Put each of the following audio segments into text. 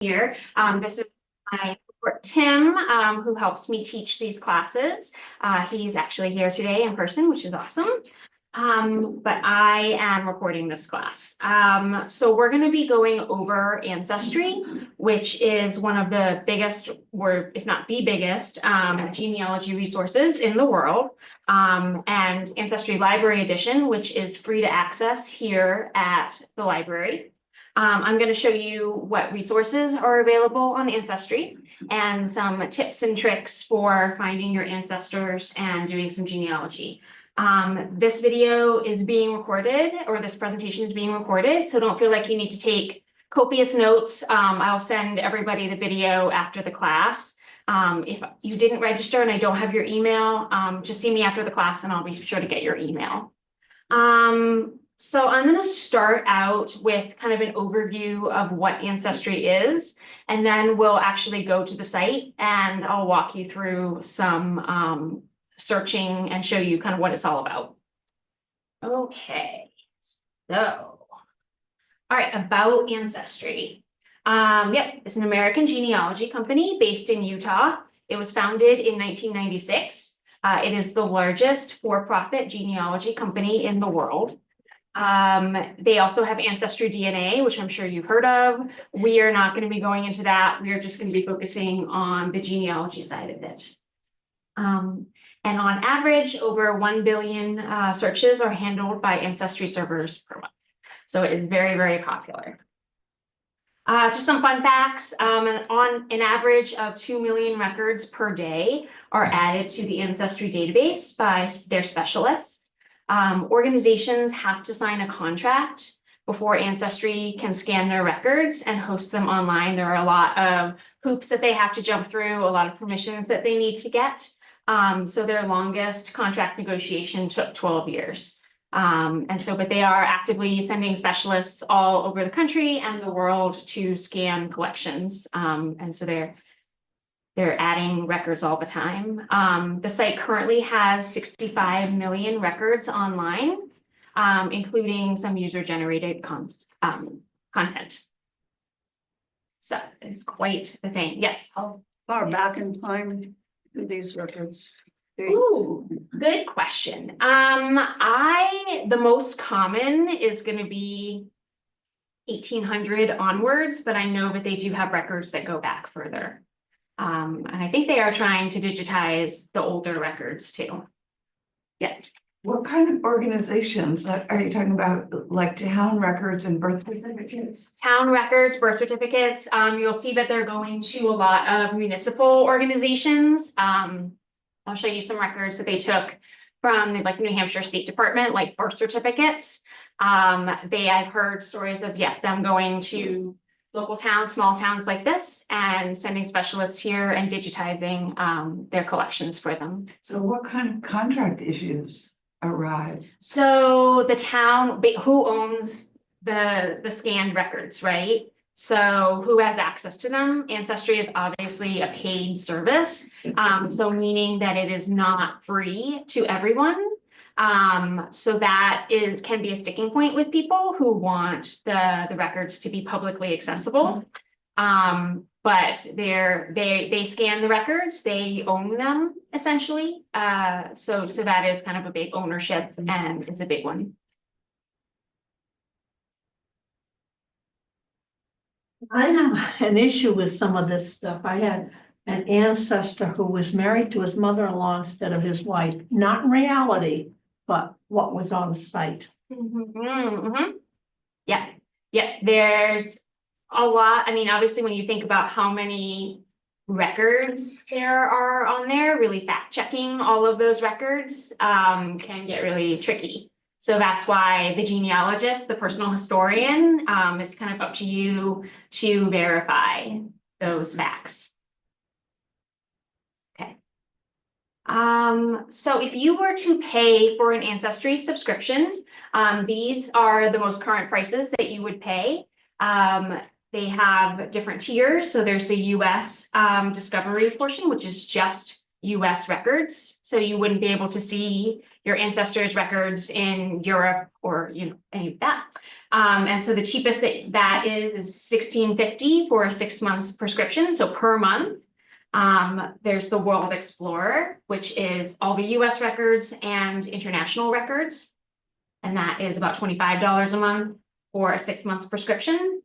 Here. This is my Tim, who helps me teach these classes. He's actually here today in person, which is awesome. But I am recording this class. So we're going to be going over Ancestry, which is one of the biggest, or if not the biggest, genealogy resources in the world. And Ancestry Library Edition, which is free to access here at the library. I'm going to show you what resources are available on Ancestry and some tips and tricks for finding your ancestors and doing some genealogy. This video is being recorded, or this presentation is being recorded, so don't feel like you need to take copious notes. I'll send everybody the video after the class. If you didn't register and I don't have your email, just see me after the class and I'll be sure to get your email. So I'm going to start out with kind of an overview of what Ancestry is, and then we'll actually go to the site and I'll walk you through some searching and show you kind of what it's all about. Okay, so, all right, about Ancestry. Yep, it's an American genealogy company based in Utah. It was founded in 1996. It is the largest for-profit genealogy company in the world. They also have Ancestry DNA, which I'm sure you've heard of. We are not going to be going into that. We are just going to be focusing on the genealogy side of it. And on average, over 1 billion searches are handled by Ancestry servers per month. So it is very, very popular. Just some fun facts. On an average of 2 million records per day are added to the Ancestry database by their specialists. Organizations have to sign a contract before Ancestry can scan their records and host them online. There are a lot of hoops that they have to jump through, a lot of permissions that they need to get. So their longest contract negotiation took 12 years. But they are actively sending specialists all over the country and the world to scan collections. And so they're adding records all the time. The site currently has 65 million records online, including some user-generated content. So it's quite the thing. Yes. How far back in time do these records date? Ooh, good question. The most common is going to be 1800 onwards, but I know that they do have records that go back further. And I think they are trying to digitize the older records too. Yes. What kind of organizations are you talking about, like town records and birth certificates? Town records, birth certificates. You'll see that they're going to a lot of municipal organizations. I'll show you some records that they took from the New Hampshire State Department, like birth certificates. I've heard stories of, yes, them going to local towns, small towns like this, and sending specialists here and digitizing their collections for them. So what kind of contract issues arise? So the town, who owns the scanned records, right? So who has access to them? Ancestry is obviously a paid service. So meaning that it is not free to everyone. So that can be a sticking point with people who want the records to be publicly accessible. But they scan the records, they own them essentially. So that is kind of a big ownership, and it's a big one. I have an issue with some of this stuff. I had an ancestor who was married to his mother-in-law instead of his wife, not in reality, but what was on the site. Yeah, there's a lot. I mean, obviously, when you think about how many records there are on there, really fact checking all of those records can get really tricky. So that's why the genealogist, the personal historian, is kind of up to you to verify those facts. Okay. So if you were to pay for an Ancestry subscription, these are the most current prices that you would pay. They have different tiers. So there's the US Discovery portion, which is just US records. So you wouldn't be able to see your ancestors' records in Europe or, any of that. And so the cheapest that is $16.50 for a 6 months prescription, so per month. There's the World Explorer, which is all the US records and international records. And that is about $25 a month for a 6 months prescription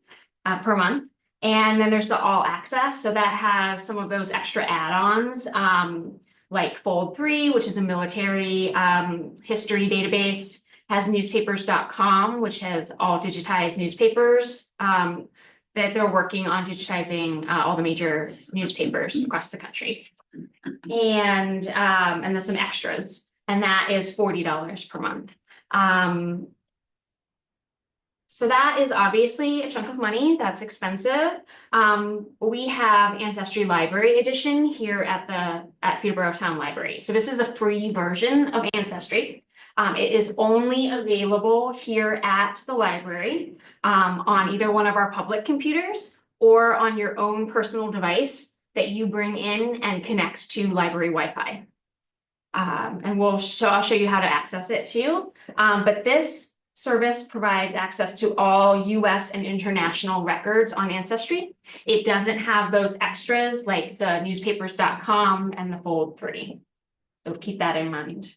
per month. And then there's the All Access. So that has some of those extra add-ons, like Fold 3, which is a military history database, has newspapers.com, which has all digitized newspapers that they're working on digitizing all the major newspapers across the country. And there's some extras, and that is $40 per month. So that is obviously a chunk of money. That's expensive. We have Ancestry Library Edition here at Peterborough Town Library. So this is a free version of Ancestry. It is only available here at the library on either one of our public computers or on your own personal device that you bring in and connect to library Wi-Fi. And I'll show you how to access it too. But this service provides access to all US and international records on Ancestry. It doesn't have those extras like the newspapers.com and the Fold 3. So keep that in mind.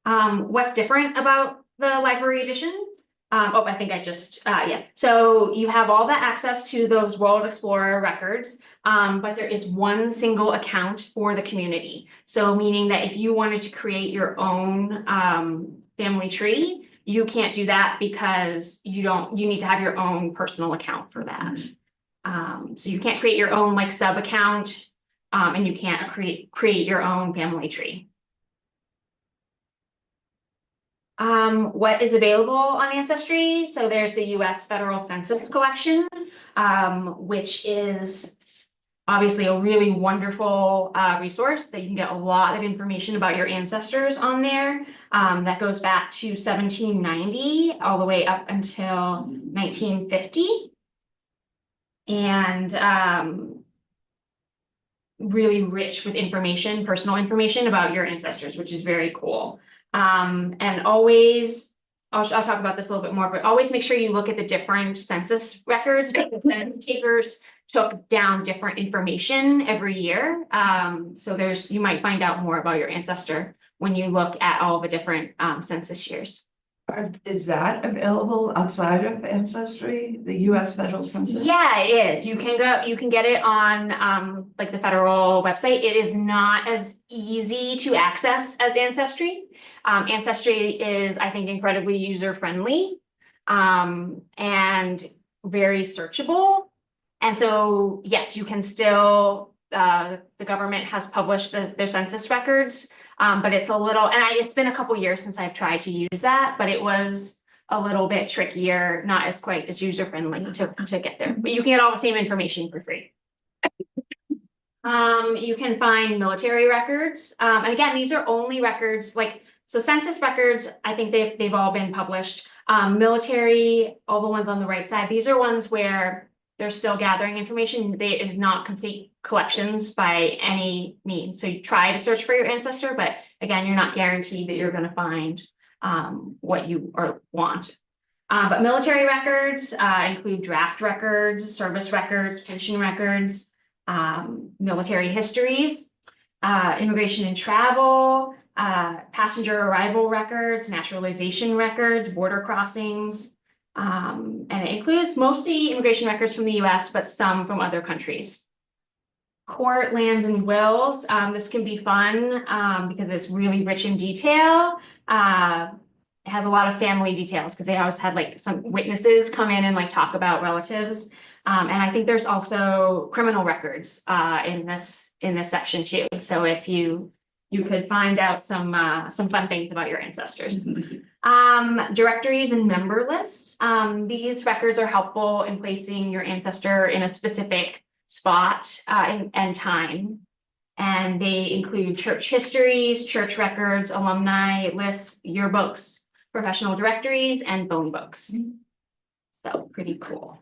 What's different about the library edition? I think I just, yeah. So you have all the access to those World Explorer records, but there is one single account for the community. So meaning that if you wanted to create your own family tree, you can't do that because you need to have your own personal account for that. So you can't create your own like sub account, and you can't create your own family tree. What is available on Ancestry? So there's the US Federal Census Collection, which is obviously a really wonderful resource that you can get a lot of information about your ancestors on there. That goes back to 1790 all the way up until 1950. And really rich with information, personal information about your ancestors, which is very cool. And always, I'll talk about this a little bit more, but always make sure you look at the different census records because census takers took down different information every year. So you might find out more about your ancestor when you look at all the different census years. Is that available outside of Ancestry, the US Federal Census? Yeah, it is. You can get it on like the federal website. It is not as easy to access as Ancestry. Ancestry is, I think, incredibly user-friendly and very searchable. And so, yes, you can still, the government has published their census records, but it's a little, and it's been a couple years since I've tried to use that, but it was a little bit trickier, not as quite as user-friendly to get there. But you can get all the same information for free. You can find military records. And again, these are only records so census records, I think they've all been published. Military, all the ones on the right side, these are ones where they're still gathering information. It is not complete collections by any means. So you try to search for your ancestor, but again, you're not guaranteed that you're going to find what you want. But military records include draft records, service records, pension records, military histories, immigration and travel, passenger arrival records, naturalization records, border crossings, and it includes mostly immigration records from the US, but some from other countries. Court lands and wills. This can be fun because it's really rich in detail. It has a lot of family details because they always had some witnesses come in and talk about relatives. And I think there's also criminal records in this section too. So if you could find out some fun things about your ancestors. Directories and member lists. These records are helpful in placing your ancestor in a specific spot and time. And they include church histories, church records, alumni lists, yearbooks, professional directories, and phone books. So pretty cool.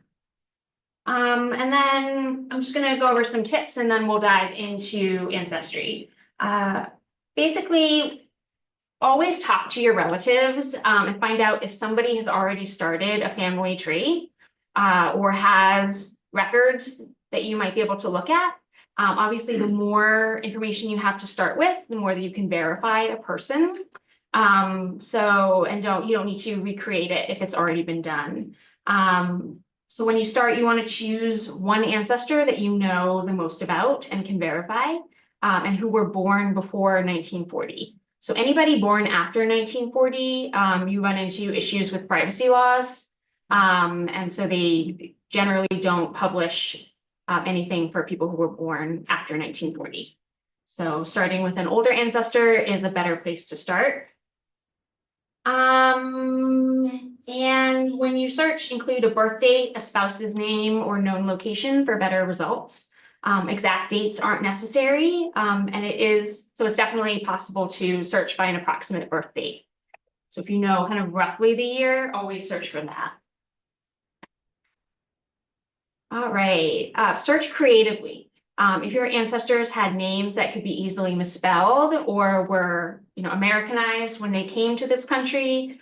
And then I'm just gonna go over some tips and then we'll dive into Ancestry. Basically, always talk to your relatives and find out if somebody has already started a family tree or has records that you might be able to look at. Obviously, the more information you have to start with, the more that you can verify a person. And you don't need to recreate it if it's already been done. So when you start, you want to choose one ancestor that you know the most about and can verify, and who were born before 1940. So anybody born after 1940, you run into issues with privacy laws. And so they generally don't publish anything for people who were born after 1940. So starting with an older ancestor is a better place to start. And when you search, include a birth date, a spouse's name, or known location for better results. Exact dates aren't necessary, and it's definitely possible to search by an approximate birth date. So if you know kind of roughly the year, always search for that. All right, search creatively. If your ancestors had names that could be easily misspelled or were, Americanized when they came to this country,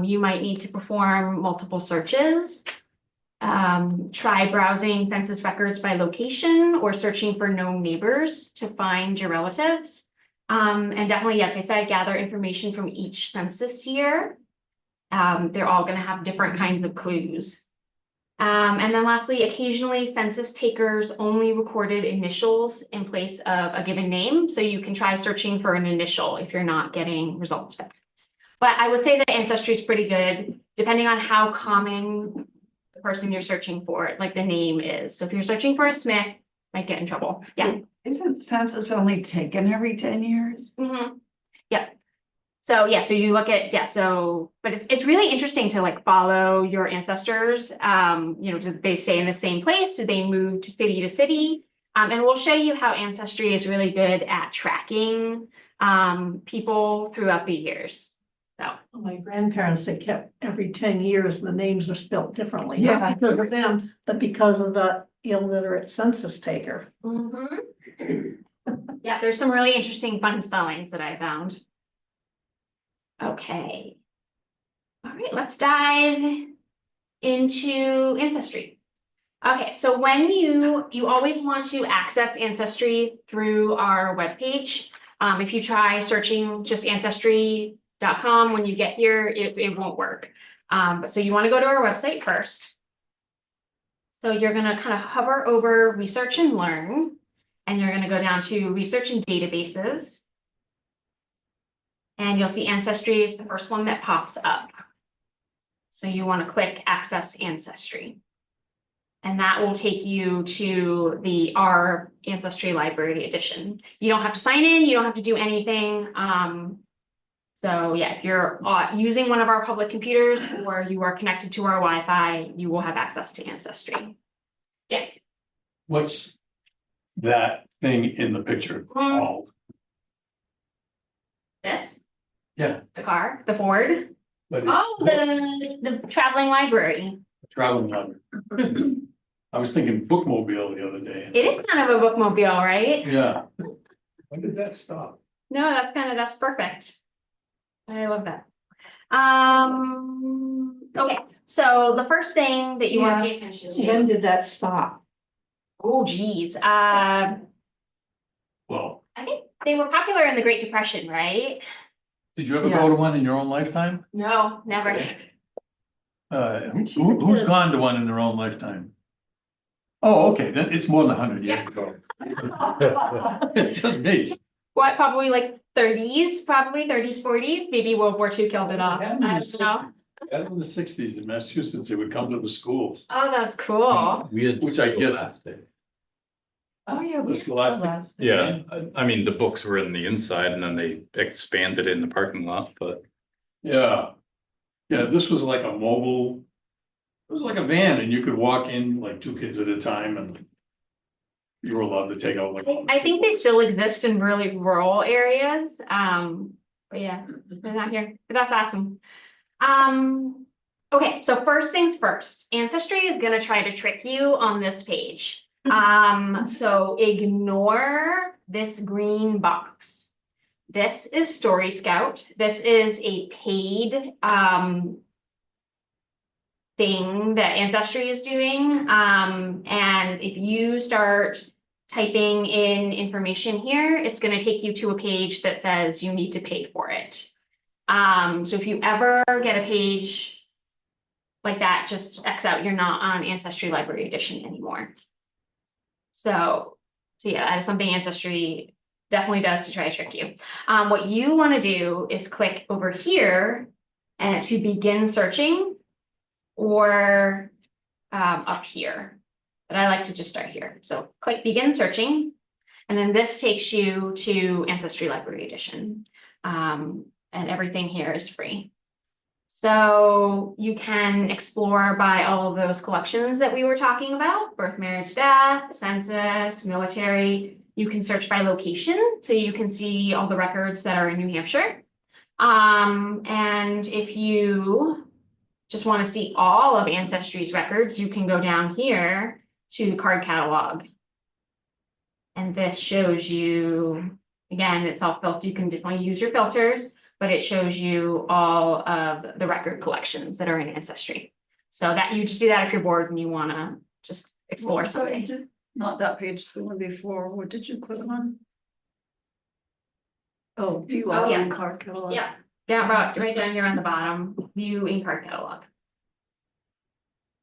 you might need to perform multiple searches. Try browsing census records by location or searching for known neighbors to find your relatives. And definitely, like I said, gather information from each census year. They're all going to have different kinds of clues. And then lastly, occasionally census takers only recorded initials in place of a given name. So you can try searching for an initial if you're not getting results back. But I would say that Ancestry is pretty good, depending on how common the person you're searching for, like the name is. So if you're searching for a Smith, might get in trouble. Yeah. Isn't census only taken every 10 years? Mm-hmm. Yeah. So yeah, so you look at, but it's really interesting to like follow your ancestors. Do they stay in the same place? Do they move to city? And we'll show you how Ancestry is really good at tracking people throughout the years. So My grandparents, they kept every 10 years, the names are spelled differently. Yeah. Not because of them, but because of the illiterate census taker. yeah, there's some really interesting fun spellings that I found. Okay. All right, let's dive into Ancestry. Okay, so when you always want to access Ancestry through our webpage. If you try searching just ancestry.com when you get here, it won't work. So you want to go to our website first. So you're going to kind of hover over Research and Learn, and you're going to go down to Research and Databases. And you'll see Ancestry is the first one that pops up. So you want to click Access Ancestry. And that will take you to our Ancestry Library Edition. You don't have to sign in, you don't have to do anything. So yeah, if you're using one of our public computers or you are connected to our Wi-Fi, you will have access to Ancestry. Yes. What's that thing in the picture called? This? Yeah. The car, the Ford. But Oh, the traveling library. traveling library. I was thinking bookmobile the other day. It is kind of a bookmobile, right? Yeah. When did that stop? No, that's perfect. I love that. Okay, so the first thing that you want to pay attention to. When did that stop? Oh, geez. Well, I think they were popular in the Great Depression, right? did you ever go to one in your own lifetime? No, never. Who's gone to one in their own lifetime? Oh, okay, then it's more than 100 years ago. It's just me. What, probably like 30s, 40s, maybe World War II killed it off. I don't know. Back in the 60s in Massachusetts, they would come to the schools. Oh, that's cool. Which I guess. Oh, yeah. The Scholastic. Yeah, I mean, the books were in the inside and then they expanded it in the parking lot, but Yeah. Yeah, this was like a mobile, it was like a van and you could walk in like 2 kids at a time and you were allowed to take out like. I think they still exist in really rural areas. But yeah, they're not here, but that's awesome. Okay, so first things first, Ancestry is gonna try to trick you on this page. So ignore this green box. This is Story Scout. This is a paid thing that Ancestry is doing. And if you start typing in information here, it's gonna take you to a page that says you need to pay for it. So if you ever get a page like that, just X out, you're not on Ancestry Library Edition anymore. So yeah, that is something Ancestry definitely does to try to trick you. What you want to do is click over here and to begin searching, or up here. But I like to just start here. So click begin searching, and then this takes you to Ancestry Library Edition. And everything here is free. So you can explore by all of those collections that we were talking about: birth, marriage, death, census, military. You can search by location, so you can see all the records that are in New Hampshire. And if you just want to see all of Ancestry's records, you can go down here to the card catalog. And this shows you, again, it's self-filtered. You can definitely use your filters, but it shows you all of the record collections that are in Ancestry. So that you just do that if you're bored and you want to just explore something. Not that page, the one before. What did you click on? Oh, view all yeah. in card catalog. Yeah, right down here on the bottom, view in card catalog.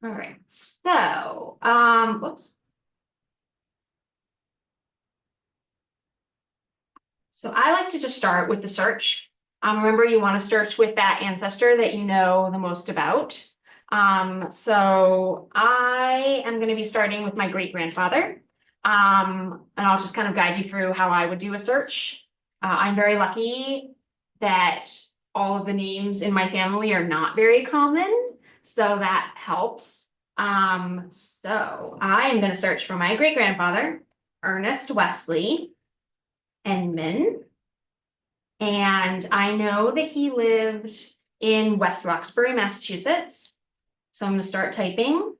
All right, so, whoops. So I like to just start with the search. Remember, you want to search with that ancestor that you know the most about. So I am going to be starting with my great-grandfather. And I'll just kind of guide you through how I would do a search. I'm very lucky that all of the names in my family are not very common, so that helps. So I am going to search for my great-grandfather, Ernest Wesley Enman. And I know that he lived in West Roxbury, Massachusetts. So I'm going to start typing,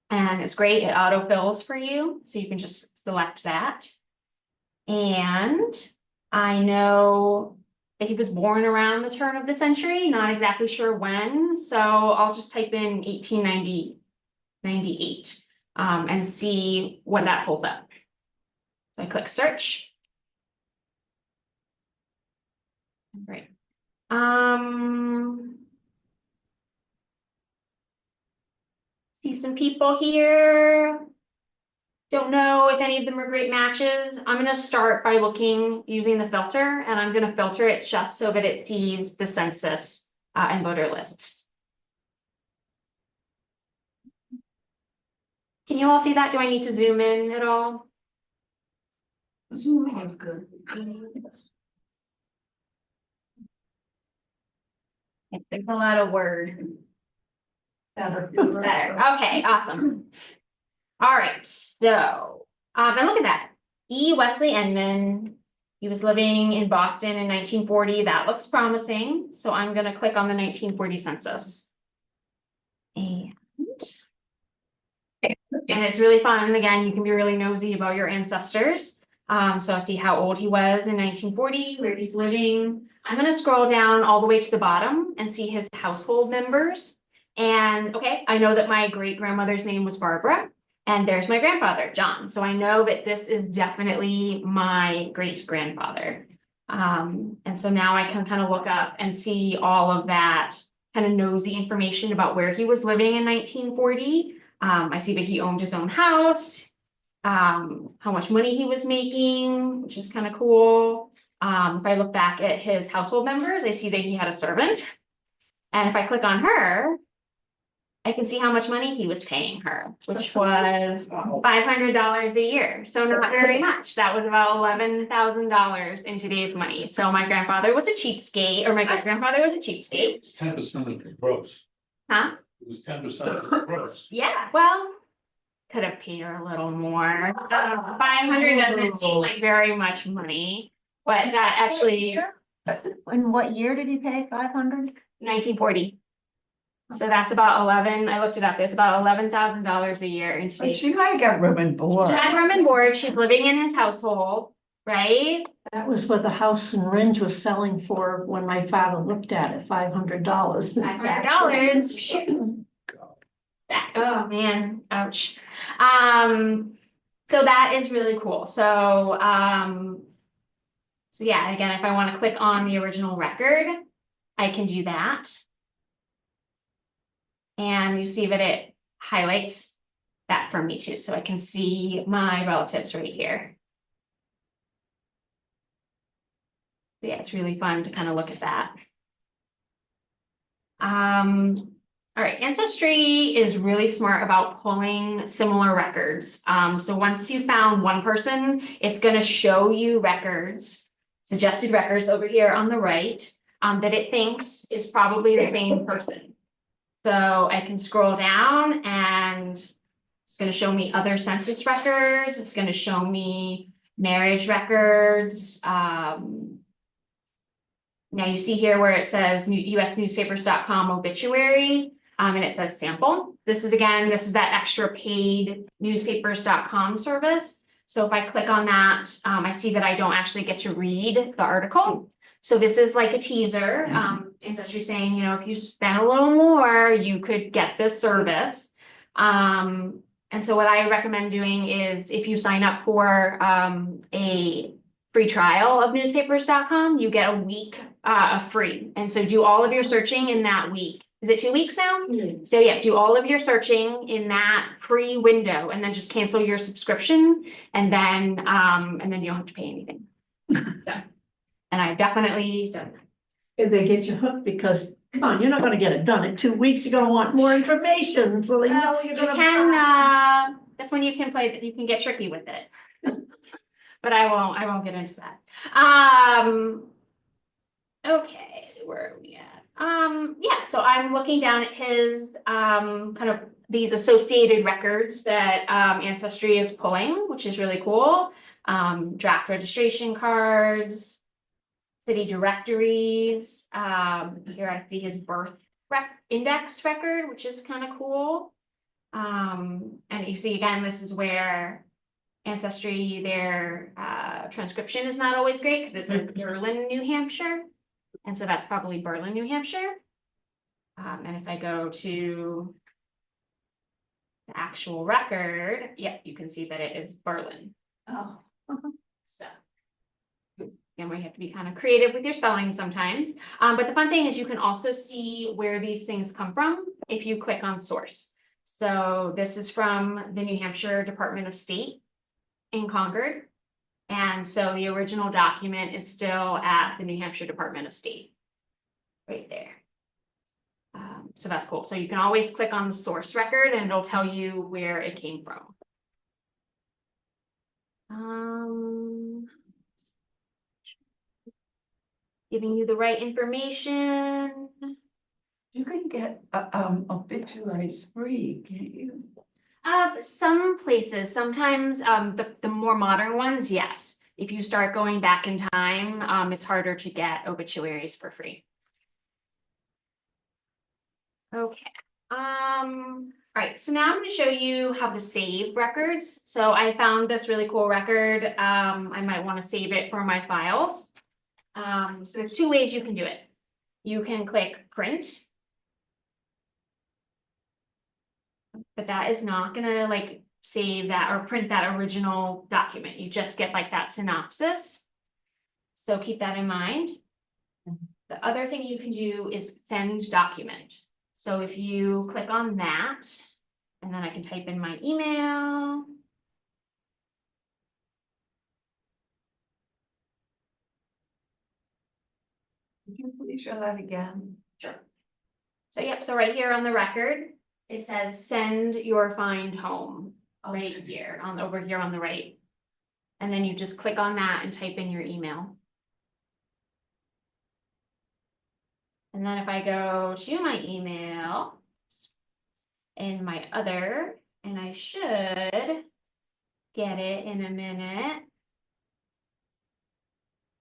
and it's great. It autofills for you, so you can just select that. And I know that he was born around the turn of the century, not exactly sure when. So I'll just type in 1898 and see what that pulls up. So I click search. Great. See some people here. Don't know if any of them are great matches. I'm going to start by looking using the filter, and I'm going to filter it just so that it sees the census and voter lists. Can you all see that? Do I need to zoom in at all? Zooming is good. There's a lot of word. Better. Better. Okay, awesome. All right, so and look at that. E. Wesley Enman. He was living in Boston in 1940. That looks promising. So I'm going to click on the 1940 census. And it's really fun. And again, you can be really nosy about your ancestors. So see how old he was in 1940, where he's living. I'm going to scroll down all the way to the bottom and see his household members. And okay, I know that my great-grandmother's name was Barbara, and there's my grandfather, John. So I know that this is definitely my great-grandfather. And so now I can kind of look up and see all of that kind of nosy information about where he was living in 1940. I see that he owned his own house, how much money he was making, which is kind of cool. If I look back at his household members, I see that he had a servant. And if I click on her, I can see how much money he was paying her, which was $500 a year. So not very much. That was about $11,000 in today's money. So my grandfather was a cheapskate, or my great-grandfather was a cheapskate. It's 10% of the gross. Huh? It was 10% of the gross. Yeah, well, could have paid her a little more. 500 doesn't seem like very much money, but that actually, In what year did he pay 500? 1940. So that's about 11, I looked it up, it's about $11,000 a year in But today's. she might have got room and She board. had room and board, she's living in his household, right? That was what the house in Ringe was selling for when my father looked at it, $500. $500. Oh, man, ouch. So that is really cool. So yeah, again, if I want to click on the original record, I can do that. And you see that it highlights that for me too. So I can see my relatives right here. So yeah, it's really fun to kind of look at that. All right, Ancestry is really smart about pulling similar records. So once you found one person, it's going to show you records, suggested records over here on the right, that it thinks is probably the same person. So I can scroll down and it's going to show me other census records. It's going to show me marriage records. Now you see here where it says usnewspapers.com obituary, and it says sample. This is that extra paid newspapers.com service. So if I click on that, I see that I don't actually get to read the article. So this is like a teaser. Ancestry saying, you know, if you spend a little more, you could get this service. And so what I recommend doing is if you sign up for a free trial of newspapers.com, you get a week free. And so do all of your searching in that week. Is it 2 weeks now? Mm. So yeah, do all of your searching in that free window and then just cancel your subscription and then you don't have to pay anything. So, and I've definitely done that. If they get you hooked because, come on, you're not gonna get it done in 2 weeks. You're gonna want more information, so they know you're You gonna. can, that's when you can play that, you can get tricky with it. But I won't get into that. Okay, where are we at? Yeah, so I'm looking down at his kind of these associated records that Ancestry is pulling, which is really cool. Draft registration cards, city directories. Here I see his birth index record, which is kind of cool. And you see again, this is where Ancestry, their transcription is not always great because it's in Berlin, New Hampshire. And so that's probably Berlin, New Hampshire. And if I go to the actual record, yep, you can see that it is Berlin. Oh. So, and we have to be kind of creative with your spelling sometimes. But the fun thing is you can also see where these things come from if you click on source. So this is from the New Hampshire Department of State in Concord. And so the original document is still at the New Hampshire Department of State, right there. So that's cool. So you can always click on the source record and it'll tell you where it came from. Giving you the right information. You can get obituaries free, can't you? Some places, sometimes the more modern ones, yes. If you start going back in time, it's harder to get obituaries for free. Okay. All right, so now I'm going to show you how to save records. So I found this really cool record. I might want to save it for my files. So there's two ways you can do it. You can click print. But that is not gonna like save that or print that original document. You just get like that synopsis. So keep that in mind. The other thing you can do is send document. So if you click on that, and then I can type in my email. Could you please show that again? Sure. So yep, so right here on the record, it says send your find home right here over here on the right. And then you just click on that and type in your email. And then if I go to my email and my other, and I should get it in a minute.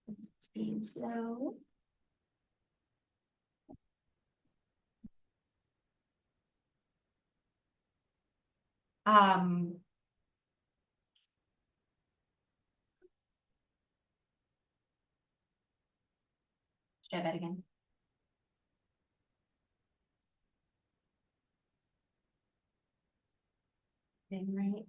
It's being slow. Try that again. Right.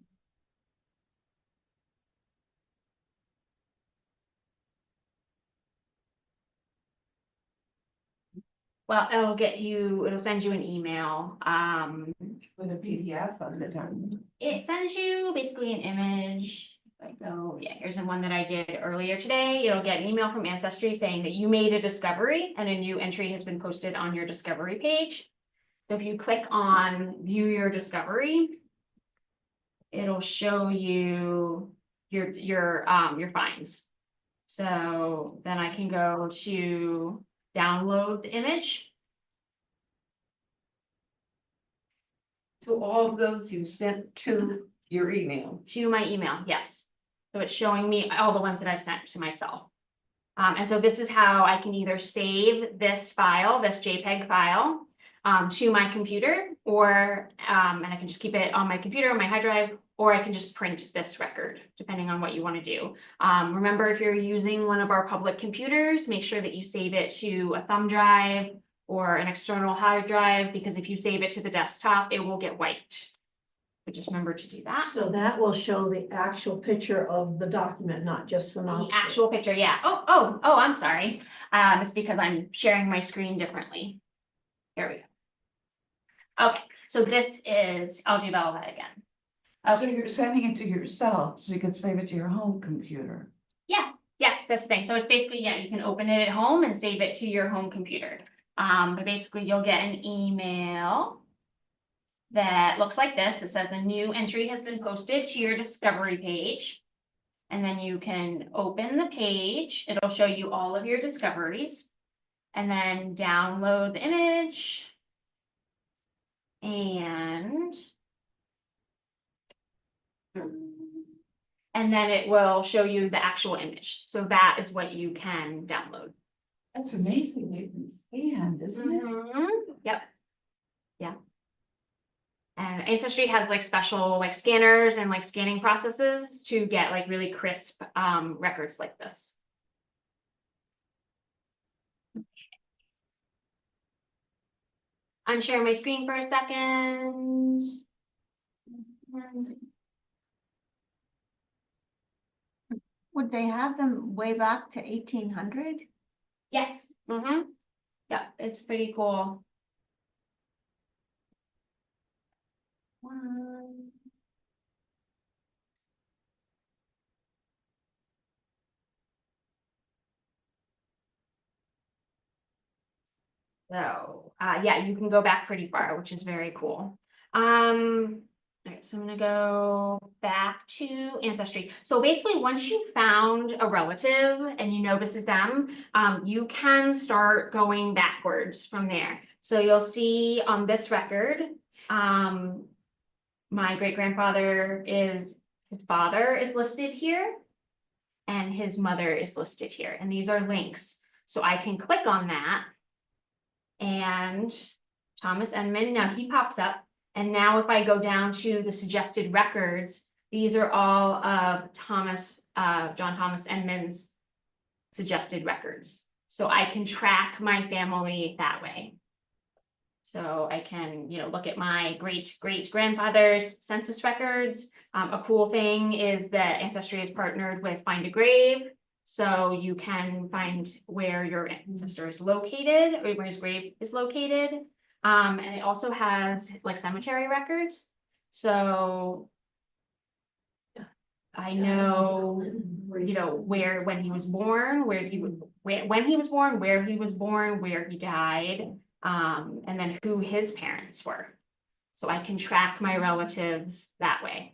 Well, it'll send you an email. With a PDF of the document. It sends you basically an image. If I go, yeah, here's the one that I did earlier today. It'll get an email from Ancestry saying that you made a discovery and a new entry has been posted on your discovery page. So if you click on view your discovery, it'll show you your finds. So then I can go to download the image. So all of those you sent to your email. To my email, yes. So it's showing me all the ones that I've sent to myself. And so this is how I can either save this file, this JPEG file, to my computer, or and I can just keep it on my computer, on my hard drive, or I can just print this record, depending on what you want to do. Remember, if you're using one of our public computers, make sure that you save it to a thumb drive or an external hard drive, because if you save it to the desktop, it will get wiped. So just remember to do that. So that will show the actual picture of the document, not just the The mouse. actual picture, yeah. Oh, I'm sorry. It's because I'm sharing my screen differently. Here we go. Okay, so I'll do all that again. So Okay, you're sending it to yourself, so you can save it to your home computer. yeah, that's the thing. So it's basically, yeah, you can open it at home and save it to your home computer. But basically you'll get an email that looks like this. It says a new entry has been posted to your discovery page. And then you can open the page. It'll show you all of your discoveries. And then download the image. And then it will show you the actual image. So that is what you can download. That's amazing. You can scan, isn't it? Yep. Yeah. And Ancestry has like special like scanners and like scanning processes to get like really crisp records like this. I'm sharing my screen for a second. Would they have them way back to 1800? Yes. Yeah, it's pretty cool. So, yeah, you can go back pretty far, which is very cool. All right, so I'm gonna go back to Ancestry. So basically, once you found a relative and you know this is them, you can start going backwards from there. So you'll see on this record, my great-grandfather his father is listed here, and his mother is listed here, and these are links. So I can click on that, and Thomas Enman, now he pops up. And now if I go down to the suggested records, these are all of John Thomas Enman's suggested records. So I can track my family that way. So I can, look at my great-great-grandfather's census records. A cool thing is that Ancestry is partnered with Find a Grave. So you can find where your ancestor is located, or where his grave is located. And it also has like cemetery records. So I know, where, when he was born, when he was born, where he was born, where he died, and then who his parents were. So I can track my relatives that way.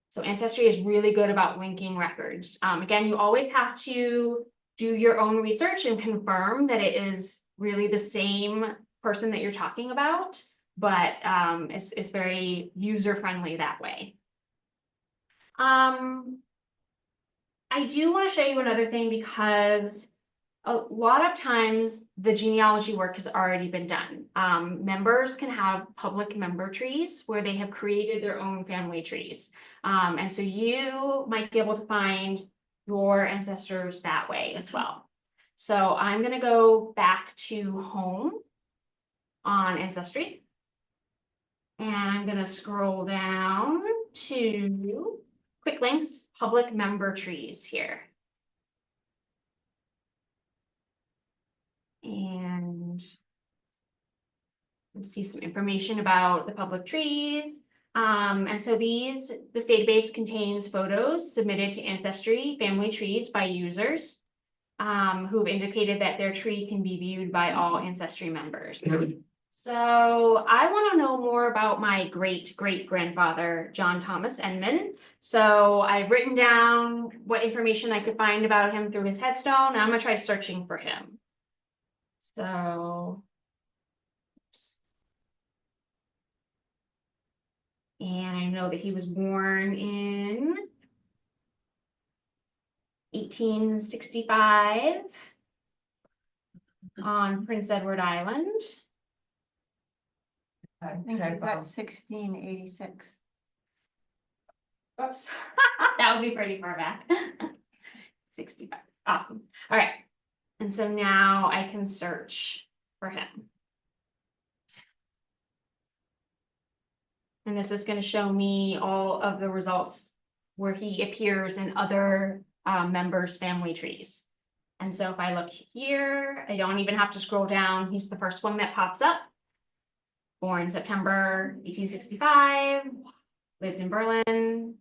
So Ancestry is really good about linking records. Again, you always have to do your own research and confirm that it is really the same person that you're talking about, but it's very user-friendly that way. I do want to show you another thing, because A lot of times the genealogy work has already been done. Members can have public member trees where they have created their own family trees. And so you might be able to find your ancestors that way as well. So I'm gonna go back to home on Ancestry. And I'm gonna scroll down to quick links, public member trees here. And let's see some information about the public trees. And so this database contains photos submitted to Ancestry family trees by users who've indicated that their tree can be viewed by all Ancestry members. So I want to know more about my great-great-grandfather, John Thomas Enman. So I've written down what information I could find about him through his headstone, and I'm gonna try searching for him. So. And I know that he was born in 1865 on Prince Edward Island. I think you got 1686. Oops, that would be pretty far back. 65, awesome. All right, and so now I can search for him. And this is going to show me all of the results where he appears in other members' family trees. And so if I look here, I don't even have to scroll down. He's the first one that pops up. Born September 1865, lived in Berlin.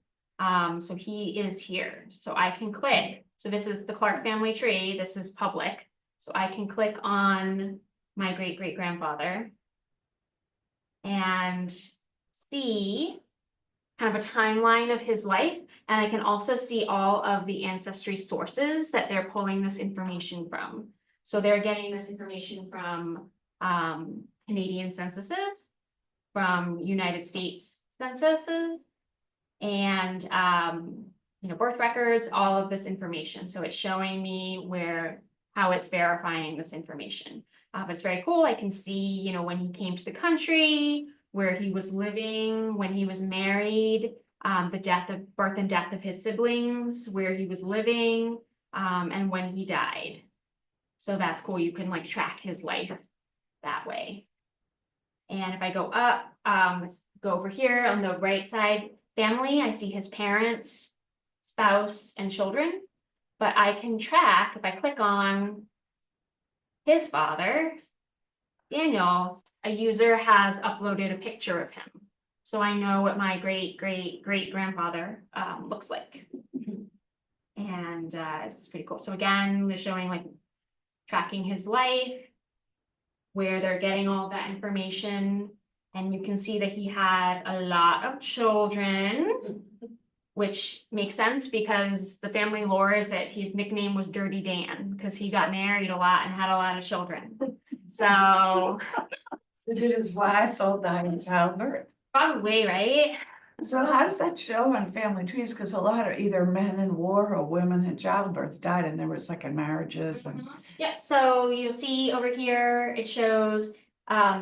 So he is here. So I can click. So this is the Clark family tree. This is public. So I can click on my great-great-grandfather and see kind of a timeline of his life. And I can also see all of the ancestry sources that they're pulling this information from. So they're getting this information from Canadian censuses, from United States censuses, and birth records, all of this information. So it's showing me how it's verifying this information. But it's very cool. I can see, when he came to the country, where he was living, when he was married, the birth and death of his siblings, where he was living, and when he died. So that's cool. You can track his life that way. And if I go up, let's go over here on the right side, family, I see his parents, spouse, and children. But I can track, if I click on his father, Daniel, a user has uploaded a picture of him. So I know what my great-great-great-grandfather looks like. And it's pretty cool. So again, they're showing tracking his life, where they're getting all that information. And you can see that he had a lot of children, which makes sense because the family lore is that his nickname was Dirty Dan because he got married a lot and had a lot of children. So Did his wives all die in childbirth? probably, right? So how does that show on family trees? Because a lot are either men in war or women in childbirth died, and there were second marriages and. Yep, so you'll see over here, it shows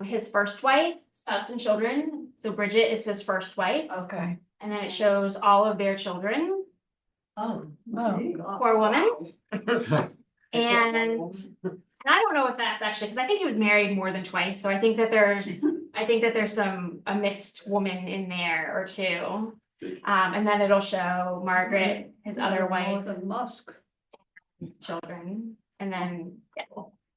his first wife, spouse, and children. So Bridget is his first wife. Okay. And then it shows all of their children. Oh. Poor woman. And I don't know if that's actually, because I think he was married more than twice. So I think that there's a mixed woman in there or two. And then it'll show Margaret, his other wife, Musk. children, and then, yeah.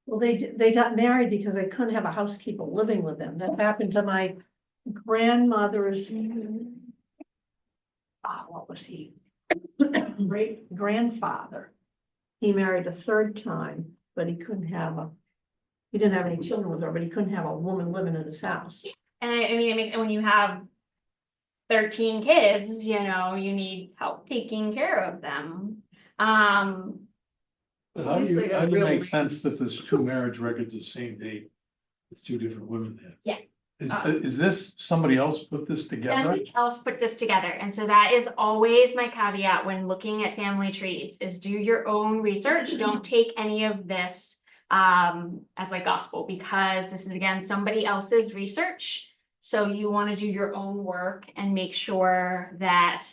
Well, they got married because they couldn't have a housekeeper living with them. That happened to my grandmother's. What was he? Great grandfather. He married a third time, but he didn't have any children with her, but he couldn't have a woman living in his house. And I mean, when you have 13 kids, you need help taking care of them. But how do you, make sense that there's two marriage records the same date with two different women there? Yeah. Is this, somebody else put this together? Somebody else put this together, and so that is always my caveat when looking at family trees, is do your own research. Don't take any of this as like gospel, because this is again somebody else's research. So you want to do your own work and make sure that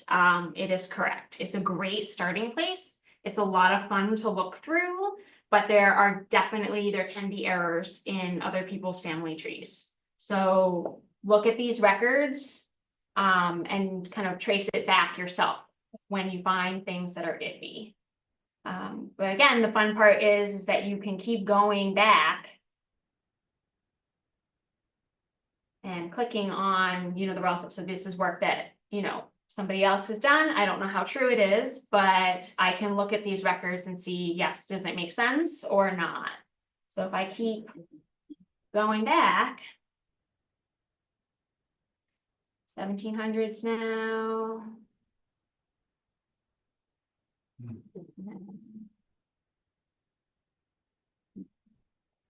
it is correct. It's a great starting place. It's a lot of fun to look through, but there can be errors in other people's family trees. So look at these records and kind of trace it back yourself when you find things that are iffy. But again, the fun part is that you can keep going back and clicking on, the relative. So this is work that, somebody else has done. I don't know how true it is, but I can look at these records and see, yes, does it make sense or not? So if I keep going back, 1700s now.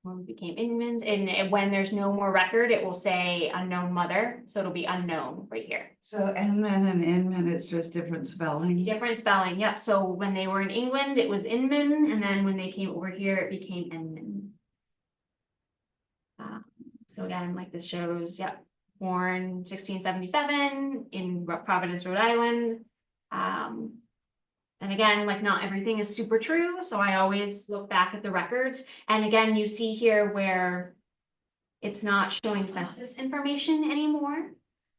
When we became Inmans, and when there's no more record, it will say unknown mother, so it'll be unknown right here. So Inman and Inman is just different spelling? Different spelling, yep. So when they were in England, it was Inman, and then when they came over here, it became Inman. So again, like this shows, yep, born 1677 in Providence, Rhode Island. And again, like not everything is super true, so I always look back at the records. And again, you see here where it's not showing census information anymore.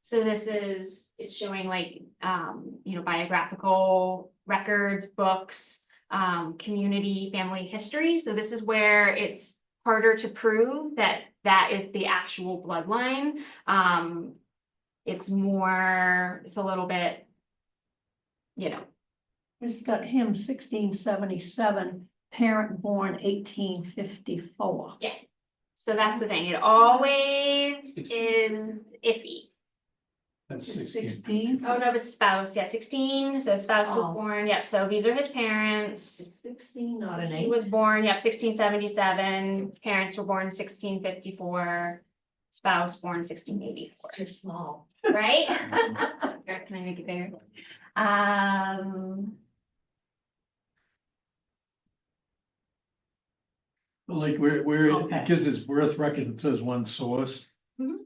So it's showing like, biographical records, books, community, family history. So this is where it's harder to prove that that is the actual bloodline. It's a little bit, It's got him 1677, parent born 1854. Yeah. So that's the thing. It always is iffy. That's 16. Oh, no, it was spouse. Yeah, 16. So spouse was Oh. born. Yep. So these are his parents. 16, not an He 8. was born, 1677. Parents were born 1654. Spouse born 1684. Too small. Right? Can I make it bigger? Like where Okay. it gives its birth record, it says one source. Mhm.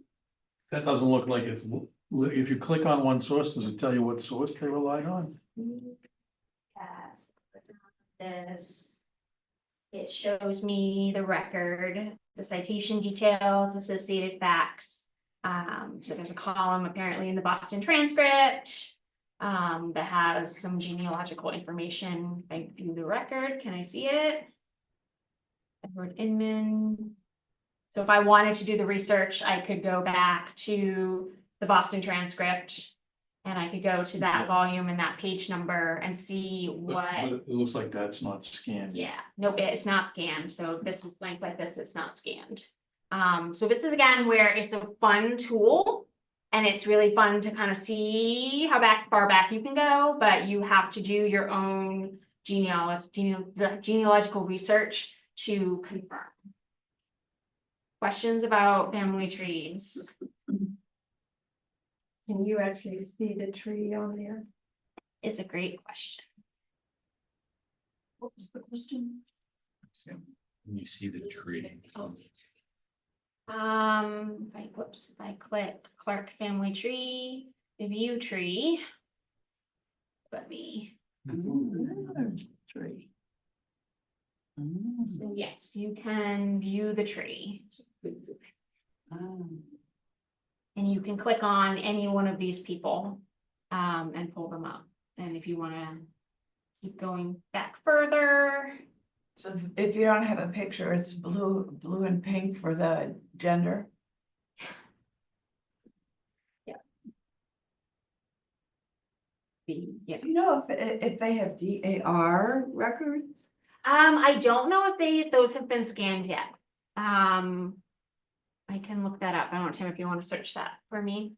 That doesn't look like it's, if you click on one source, does it tell you what source they relied on? Yes. This. It shows me the record, the citation details, associated facts. So there's a column apparently in the Boston transcript that has some genealogical information. If I view the record, can I see it? Edward Inman. So if I wanted to do the research, I could go back to the Boston transcript and I could go to that volume and that page number and see what. But it looks like that's not scanned. Yeah, no, it's not scanned. So if this is blank like this, it's not scanned. So this is again where it's a fun tool and it's really fun to kind of see how far back you can go, but you have to do your own genealogical research to confirm. Questions about family trees? Can you actually see the tree on there? Is a great question. What was the question? You see the tree. If I click Clark family tree, view tree. Let me, Tree. so yes, you can view the tree. And you can click on any one of these people and pull them up. And if you want to keep going back further. So if you don't have a picture, it's blue and pink for the gender. Yeah. Do you know if they have DAR records? I don't know if those have been scanned yet. I can look that up. I don't know, Tim, if you want to search that for me.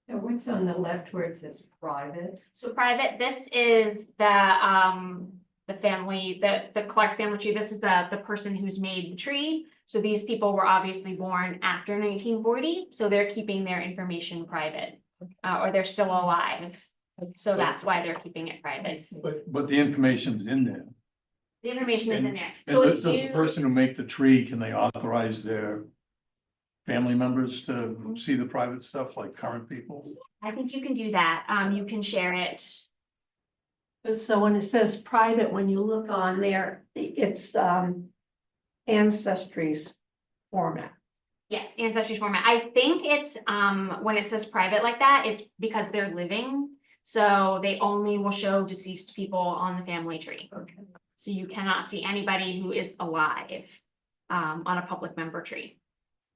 So what's on the left where it says private? So private, this is the family, the Clark family tree. This is the person who's made the tree. So these people were obviously born after 1940, so they're keeping their information private, or they're still alive. So that's why they're keeping it private. But the information's in there. The information is in there. And So if does the person who make the tree, can they authorize their family members to see the private stuff like current people? I think you can do that. You can share it. So when it says private, when you look on there, it's Ancestry's format. Yes, ancestry format. I think it's when it says private like that, it's because they're living. So they only will show deceased people on the family tree. Okay. So you cannot see anybody who is alive on a public member tree.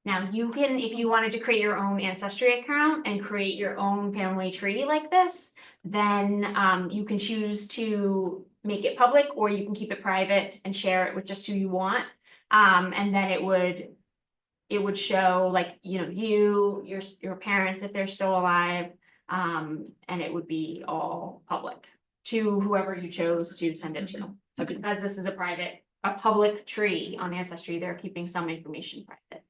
Now you can, if you wanted to create your own ancestry account and create your own family tree like this, then you can choose to make it public, or you can keep it private and share it with just who you want. And then it would show like, you know, your parents, if they're still alive, and it would be all public to whoever you chose to send it to. So because this is a public tree on Ancestry, they're keeping some information private.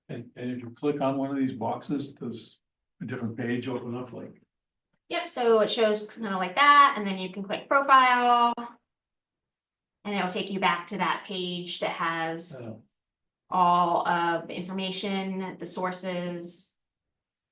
And if you click on one of these boxes, does a different page open up like? Yep, so it shows kind of like that, and then you can click profile. And it'll take you back to that page that has all of the information, the sources,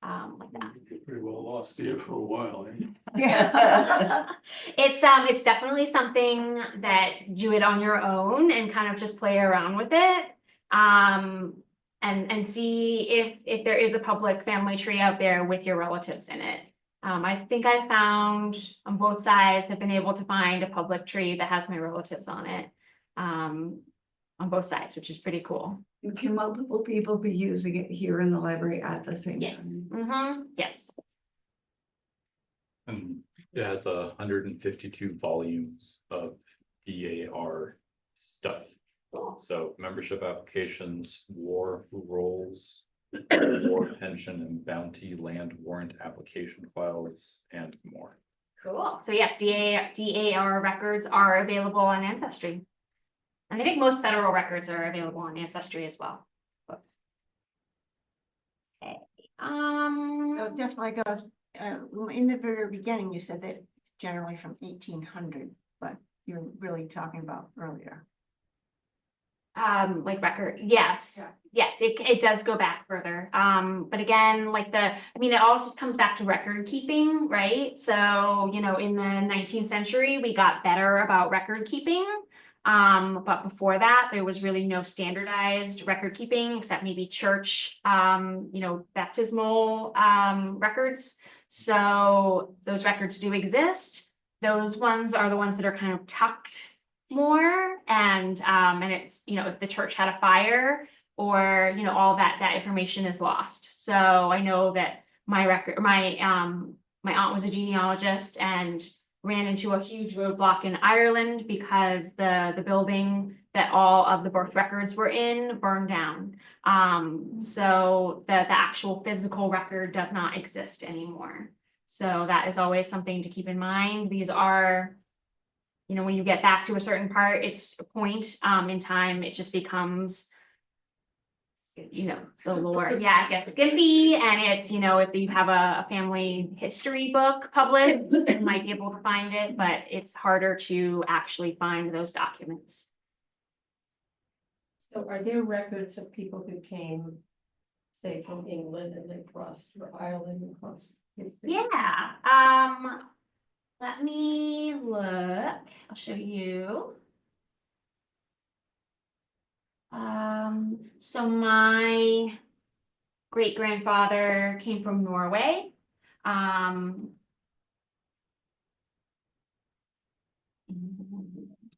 like that. Pretty well lost here for a while, eh? Yeah. It's definitely something that do it on your own and kind of just play around with it. And see if there is a public family tree out there with your relatives in it. I think I found on both sides, have been able to find a public tree that has my relatives on it. On both sides, which is pretty cool. Can multiple people be using it here in the library at the same Yes. time? Yes. And it has 152 volumes of DAR stuff. So membership applications, war rolls, war pension and bounty land warrant application files, and more. Cool. So yes, DAR records are available on Ancestry. And I think most federal records are available on Ancestry as well. Okay. So it definitely goes, in the very beginning, you said that it's generally from 1800, but you're really talking about earlier. Like record, yes. Yeah. Yes, it does go back further. But again, like I mean, it also comes back to record keeping, right? So, you know, in the 19th century, we got better about record keeping. But before that, there was really no standardized record keeping except maybe church, you know, baptismal records. So those records do exist. Those ones are the ones that are kind of tucked more, and it's, you know, if the church had a fire or, you know, all that information is lost. So I know that my aunt was a genealogist and ran into a huge roadblock in Ireland because the building that all of the birth records were in burned down. So the actual physical record does not exist anymore. So that is always something to keep in mind. These are, you know, when you get back to a certain part, it's a point in time, it just becomes, you know, the lore. Yeah, it gets skimpy, and it's, you know, if you have a family history book published, you might be able to find it, but it's harder to actually find those documents. So are there records of people who came, say, from England and they crossed, or Ireland and crossed? Yeah, let me look, I'll show you. So my great grandfather came from Norway.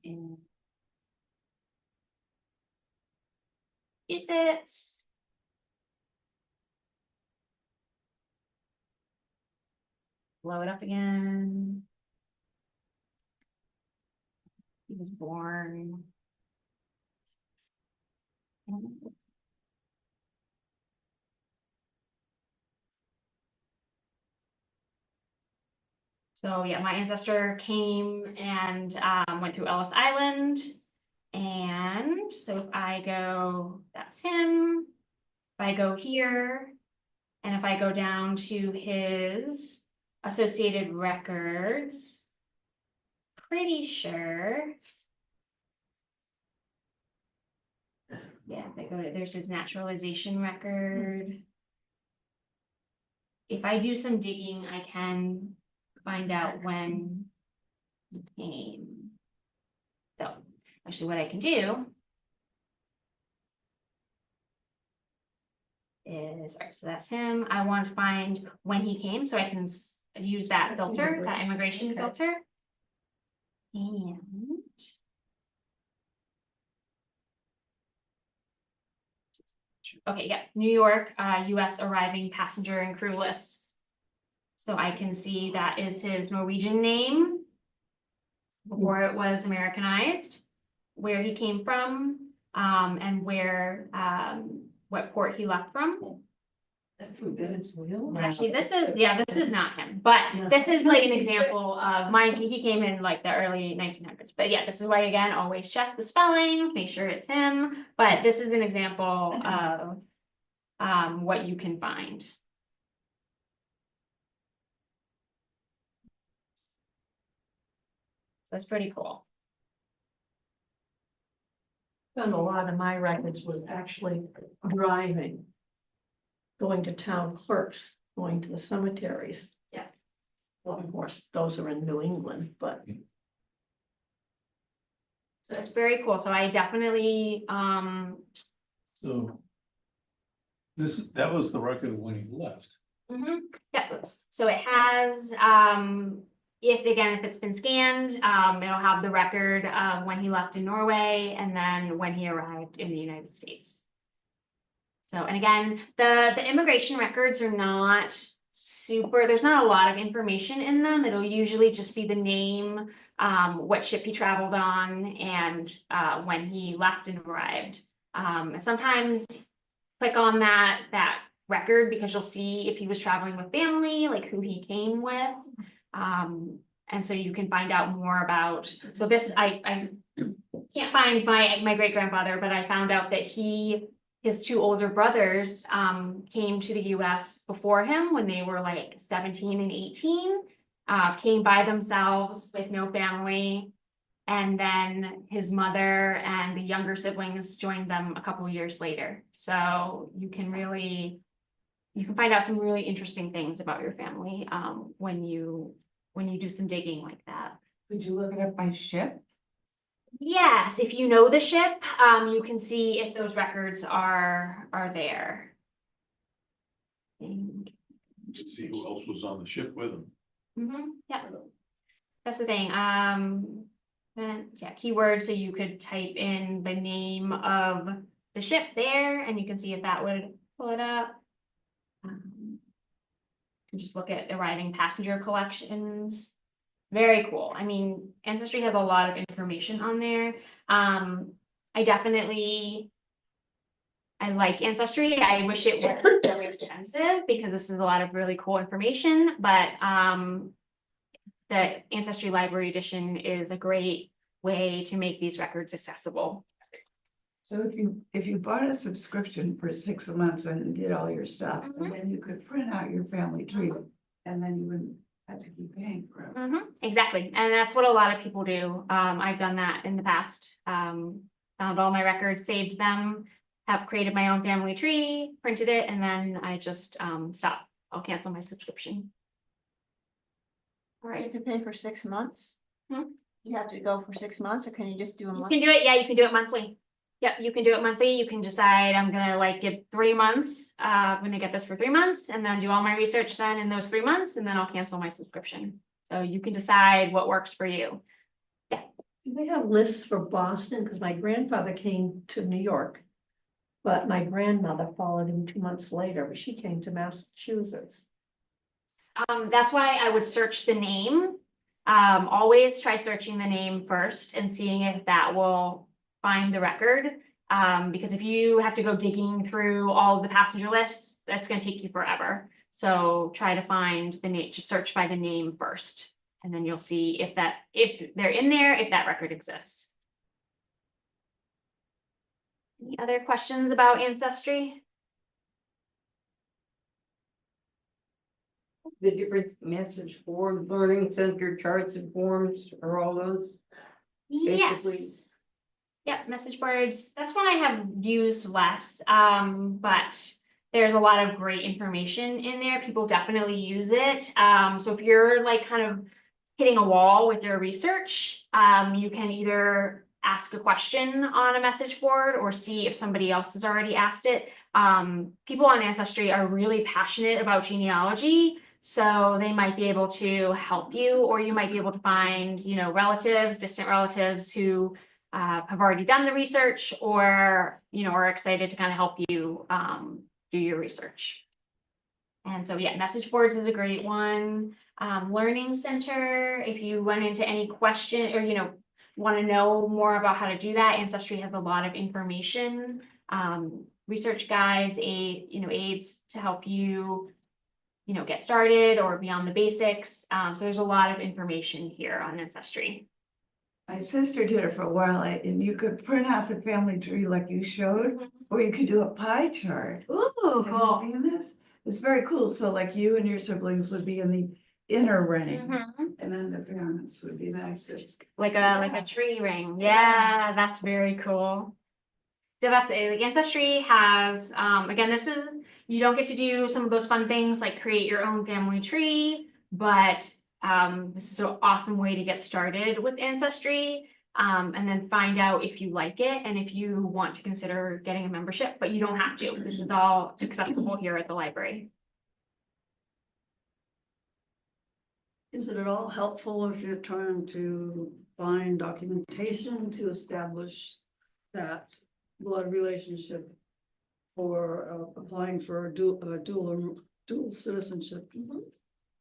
In Massachusetts. Blow it up again. He was born. So yeah, my ancestor came and went through Ellis Island And so if I go, that's him. If I go here, and if I go down to his associated records, pretty sure. Yeah, if I go to, there's his naturalization record. If I do some digging, I can find out when he came. So actually what I can do is, all right, so that's him. I want to find when he came, so I can use that filter, that immigration filter. And okay, yeah, New York, US arriving passenger and crew lists. So I can see that is his Norwegian name before it was Americanized, where he came from, and where, what port he left from. Actually, this is not him, but this is like an example of mine. He came in like the early 1900s, but yeah, this is why, again, always check the spellings, make sure it's him. But this is an example of what you can find. That's pretty cool. And a lot of my records was actually driving, going to town clerks, going to the cemeteries. Yeah. Well, of course, those are in New England, but So it's very cool. So I definitely, So that was the record when he left. yeah, oops. So it has, if it's been scanned, it'll have the record of when he left in Norway and then when he arrived in the United States. So, and again, the immigration records are not super, there's not a lot of information in them. It'll usually just be the name, what ship he traveled on, and when he left and arrived. Sometimes click on that record because you'll see if he was traveling with family, like who he came with. And so you can find out more about, so this, I can't find my great grandfather, but I found out that his two older brothers came to the US before him when they were like 17 and 18, came by themselves with no family. And then his mother and the younger siblings joined them a couple years later. So you can find out some really interesting things about your family when you do some digging like that. Could you look it up by ship? Yes, if you know the ship, you can see if those records are there. To see who else was on the ship with him. Yeah, that's the thing. Yeah, keywords, so you could type in the name of the ship there, and you can see if that would pull it up. You can just look at arriving passenger collections. Very cool. I mean, Ancestry has a lot of information on there. I like Ancestry. I wish it wasn't so expensive because this is a lot of really cool information, but the Ancestry Library Edition is a great way to make these records accessible. So if you bought a subscription for 6 months and did all your stuff, and then you could print out your family tree, and then you wouldn't have to keep paying for it. Exactly, and that's what a lot of people do. I've done that in the past. Found all my records, saved them, have created my own family tree, printed it, and then I just stop. I'll cancel my subscription. All You right. have to pay for 6 months? You have to go for 6 months, or can you just do a You month? can do it, yeah, you can do it monthly. Yep, you can do it monthly. You can decide, I'm gonna like give 3 months, I'm gonna get this for 3 months and then do all my research then in those 3 months, and then I'll cancel my subscription. So you can decide what works for you. do they have lists for Boston? Because my grandfather came to New York, but my grandmother followed him 2 months later, but she came to Massachusetts. That's why I would search the name. Always try searching the name first and seeing if that will find the record. Because if you have to go digging through all of the passenger lists, that's going to take you forever. So try to find the name, just search by the name first, and then you'll see if they're in there, if that record exists. Any other questions about Ancestry? The different message boards, learning center, charts and forms, are all those? Basically. Yes. Yep, message boards. That's one I have used less, but there's a lot of great information in there. People definitely use it. So if you're like kind of hitting a wall with your research, you can either ask a question on a message board or see if somebody else has already asked it. People on Ancestry are really passionate about genealogy, so they might be able to help you, or you might be able to find, relatives, distant relatives who have already done the research, or, are excited to kind of help you do your research. And so, yeah, message boards is a great one. Learning center, if you run into any question or, want to know more about how to do that, Ancestry has a lot of information, research guides, aids to help you, get started or beyond the basics. So there's a lot of information here on Ancestry. My sister did it for a while, and you could print out the family tree like you showed, or you could do a pie chart. Ooh, Have cool. you seen this? It's very cool. So like you and your siblings would be in the inner ring, Mhm. and then the parents would be next. Like a tree ring. Yeah, that's very cool. So that's it. Like Ancestry has, again, you don't get to do some of those fun things like create your own family tree, but this is an awesome way to get started with Ancestry, and then find out if you like it and if you want to consider getting a membership, but you don't have to. This is all accessible here at the library. Is it at all helpful if you're trying to find documentation to establish that blood relationship for applying for a dual citizenship?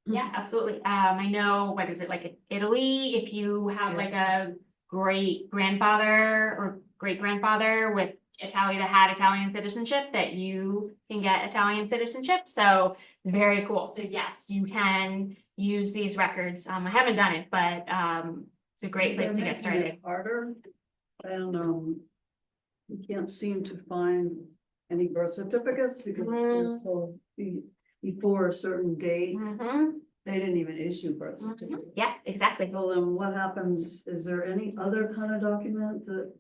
Yeah, absolutely. I know, what is it, like in Italy, if you have Yeah. like a great grandfather or great grandfather with that had Italian citizenship, that you can get Italian citizenship. So very cool. So yes, you can use these records. I haven't done it, but it's a great place to get They're making it started. harder, and you can't seem to find any birth certificates because they're told before a certain date, Mhm. they didn't even issue birth certificates. Yeah, exactly. Well, then what happens? Is there any other kind of document that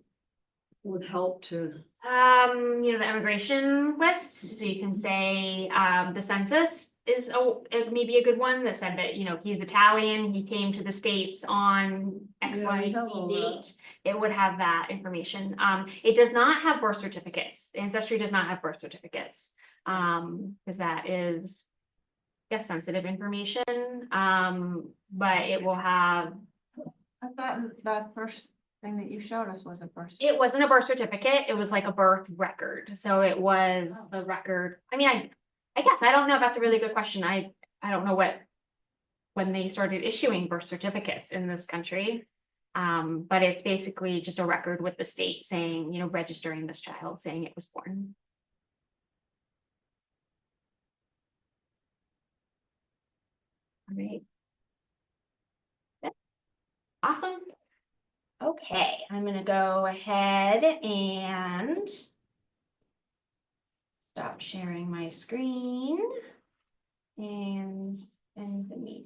would help to? The immigration list, so you can say, the census is, it may be a good one that said that, he's Italian, he came to the States on X, Yeah, Y, we have all Z that. date. It would have that information. It does not have birth certificates. Ancestry does not have birth certificates. Because that is, I guess, sensitive information. But it will have, I thought that first thing that you showed us was a first. it wasn't a birth certificate, it was like a birth record, so it was the record. I mean, I guess, I don't know, that's a really good question. I don't know when they started issuing birth certificates in this country. But it's basically just a record with the state saying, registering this child, saying it was born. All right. Yeah. Awesome. Okay, I'm gonna go ahead and stop sharing my screen and end the meeting.